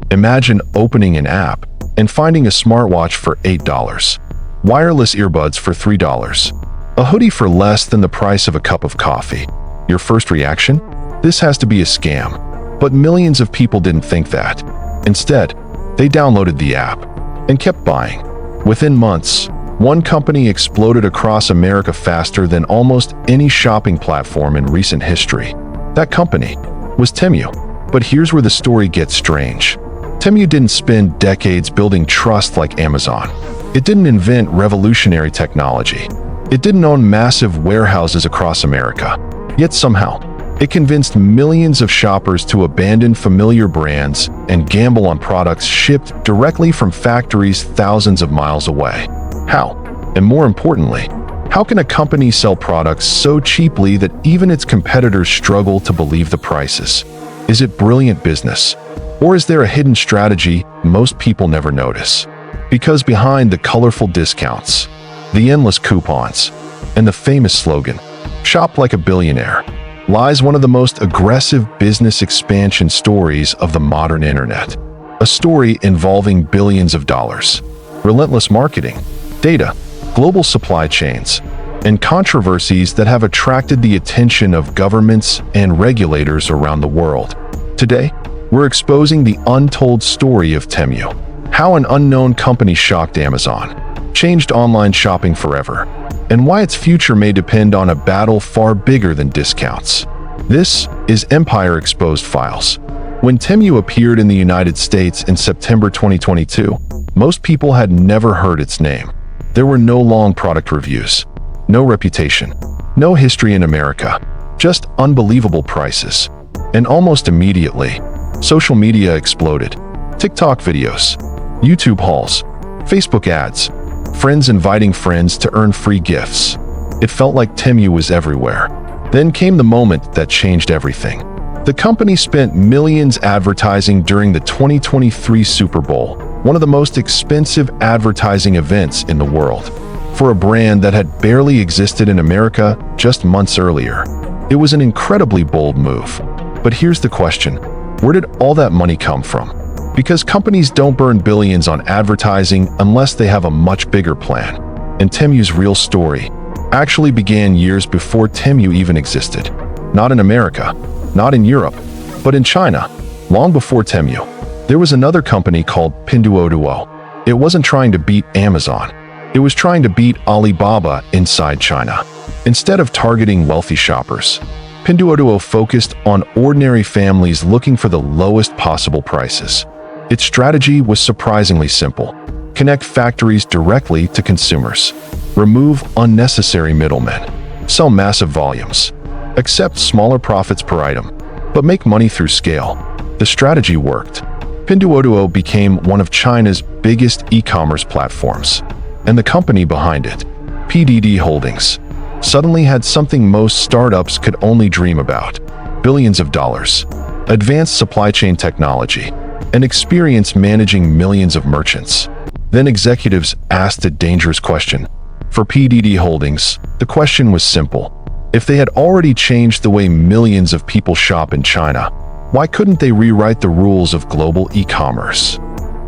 Imagine opening an app and finding a smartwatch for $8, wireless earbuds for $3, a hoodie for less than the price of a cup of coffee. Your first reaction? This has to be a scam. But millions of people didn't think that. Instead, they downloaded the app and kept buying. Within months, one company exploded across America faster than almost any shopping platform in recent history. That company was Temu. But here's where the story gets strange. Temu didn't spend decades building trust like Amazon. It didn't invent revolutionary technology. It didn't own massive warehouses across America. Yet somehow, it convinced millions of shoppers to abandon familiar brands and gamble on products shipped directly from factories thousands of miles away. How? And more importantly, how can a company sell products so cheaply that even its competitors struggle to believe the prices? Is it brilliant business? Or is there a hidden strategy most people never notice? Because behind the colorful discounts, the endless coupons, and the famous slogan, "Shop like a billionaire," lies one of the most aggressive business expansion stories of the modern internet. A story involving billions of dollars, relentless marketing, data, global supply chains, and controversies that have attracted the attention of governments and regulators around the world. Today, we're exposing the untold story of Temu, how an unknown company shocked Amazon, changed online shopping forever, and why its future may depend on a battle far bigger than discounts. This is Empire Exposed Files. When Temu appeared in the United States in September 2022, most people had never heard its name. There were no long product reviews, no reputation, no history in America, just unbelievable prices. And almost immediately, social media exploded. TikTok videos, YouTube hauls, Facebook ads, friends inviting friends to earn free gifts. It felt like Temu was everywhere. Then came the moment that changed everything. The company spent millions advertising during the 2023 Super Bowl, one of the most expensive advertising events in the world. For a brand that had barely existed in America just months earlier, it was an incredibly bold move. But here's the question: where did all that money come from? Because companies don't burn billions on advertising unless they have a much bigger plan. And Temu's real story actually began years before Temu even existed. Not in America, not in Europe, but in China. Long before Temu, there was another company called Pinduoduo. It wasn't trying to beat Amazon. It was trying to beat Alibaba inside China. Instead of targeting wealthy shoppers, Pinduoduo focused on ordinary families looking for the lowest possible prices. Its strategy was surprisingly simple: connect factories directly to consumers, remove unnecessary middlemen, sell massive volumes, accept smaller profits per item, but make money through scale. The strategy worked. Pinduoduo became one of China's biggest e-commerce platforms, and the company behind it, PDD Holdings, suddenly had something most startups could only dream about: billions of dollars, advanced supply chain technology, and experience managing millions of merchants. Then executives asked a dangerous question. For PDD Holdings, the question was simple: if they had already changed the way millions of people shop in China, why couldn't they rewrite the rules of global e-commerce?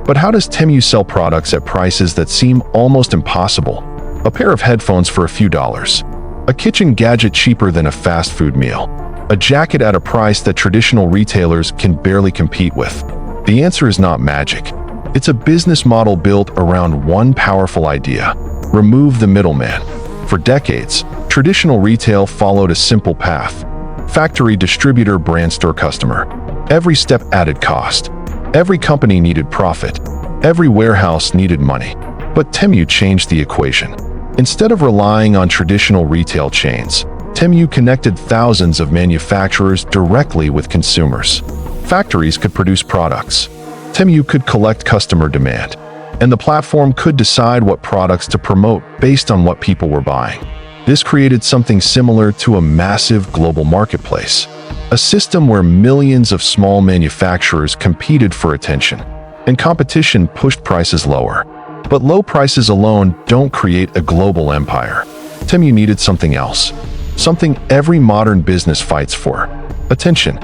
But how does Temu sell products at prices that seem almost impossible? A pair of headphones for a few dollars, a kitchen gadget cheaper than a fast food meal, a jacket at a price that traditional retailers can barely compete with. The answer is not magic. It's a business model built around one powerful idea: remove the middleman. For decades, traditional retail followed a simple path: factory, distributor, brand, store, customer. Every step added cost. Every company needed profit. Every warehouse needed money. But Temu changed the equation. Instead of relying on traditional retail chains, Temu connected thousands of manufacturers directly with consumers. Factories could produce products. Temu could collect customer demand, and the platform could decide what products to promote based on what people were buying. This created something similar to a massive global marketplace, a system where millions of small manufacturers competed for attention, and competition pushed prices lower. But low prices alone don't create a global empire. Temu needed something else, something every modern business fights for: attention.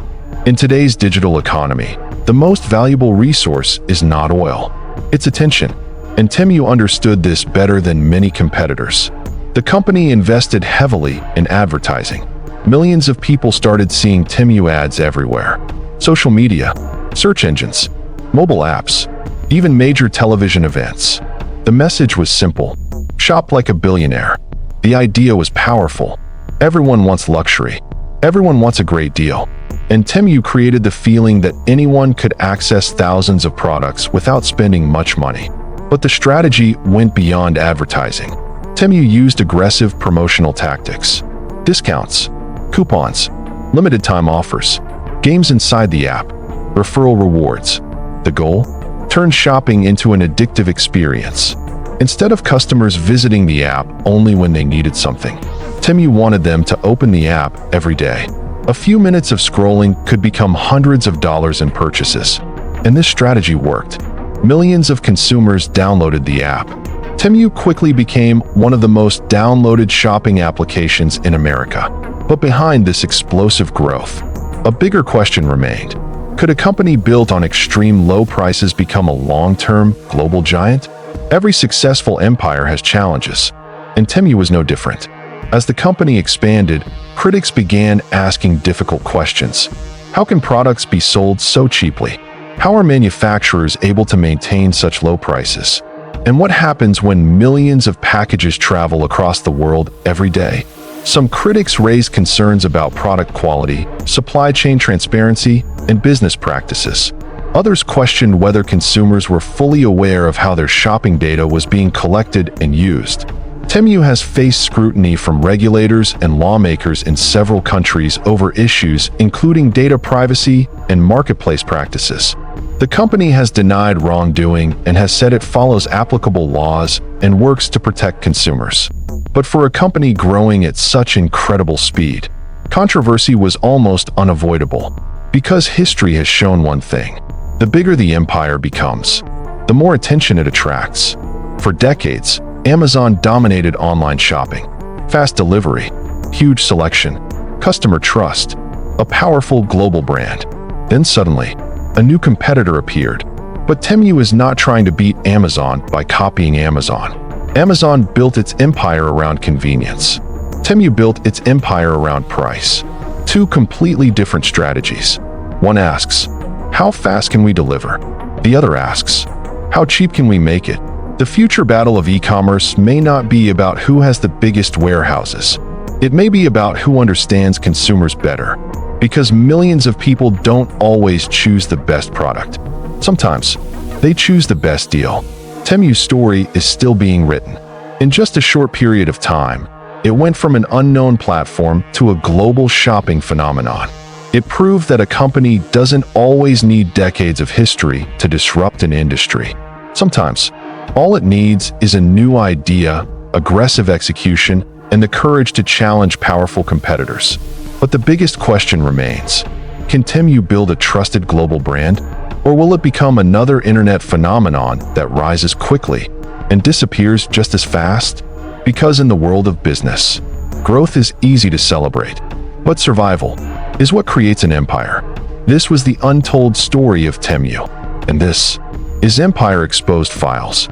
In today's digital economy, The most valuable resource is not oil, it's attention. And Temu understood this better than many competitors. The company invested heavily in advertising. Millions of people started seeing Temu ads everywhere. Social media, search engines, mobile apps, even major television events. The message was simple: shop like a billionaire. The idea was powerful. Everyone wants luxury. Everyone wants a great deal. And Temu created the feeling that anyone could access thousands of products without spending much money. But the strategy went beyond advertising. Temu used aggressive promotional tactics. Discounts, coupons, limited time offers, games inside the app, referral rewards. The goal? Turn shopping into an addictive experience. Instead of customers visiting the app only when they needed something, Temu wanted them to open the app every day. A few minutes of scrolling could become hundreds of dollars in purchases. And this strategy worked. Millions of consumers downloaded the app. Temu quickly became one of the most downloaded shopping applications in America. But behind this explosive growth, a bigger question remained. Could a company built on extreme low prices become a long-term global giant? Every successful empire has challenges, and Temu was no different. As the company expanded, critics began asking difficult questions. How can products be sold so cheaply? How are manufacturers able to maintain such low prices? And what happens when millions of packages travel across the world every day? Some critics raised concerns about product quality, supply chain transparency, and business practices. Others questioned whether consumers were fully aware of how their shopping data was being collected and used. Temu has faced scrutiny from regulators and lawmakers in several countries over issues including data privacy and marketplace practices. The company has denied wrongdoing and has said it follows applicable laws and works to protect consumers. But for a company growing at such incredible speed, controversy was almost unavoidable. Because history has shown one thing: the bigger the empire becomes, the more attention it attracts. For decades, Amazon dominated online shopping. Fast delivery, huge selection, customer trust, a powerful global brand. Then suddenly, a new competitor appeared. But Temu is not trying to beat Amazon by copying Amazon. Amazon built its empire around convenience. Temu built its empire around price. Two completely different strategies. One asks, how fast can we deliver? The other asks, how cheap can we make it? The future battle of e-commerce may not be about who has the biggest warehouses. It may be about who understands consumers better. Because millions of people don't always choose the best product. Sometimes, they choose the best deal. Temu's story is still being written. In just a short period of time, it went from an unknown platform to a global shopping phenomenon. It proved that a company doesn't always need decades of history to disrupt an industry. Sometimes, all it needs is a new idea, aggressive execution, and the courage to challenge powerful competitors. But the biggest question remains: can Temu build a trusted global brand? Or will it become another internet phenomenon that rises quickly and disappears just as fast? Because in the world of business, growth is easy to celebrate, but survival is what creates an empire. This was the untold story of Temu, and this is Empire Exposed Files.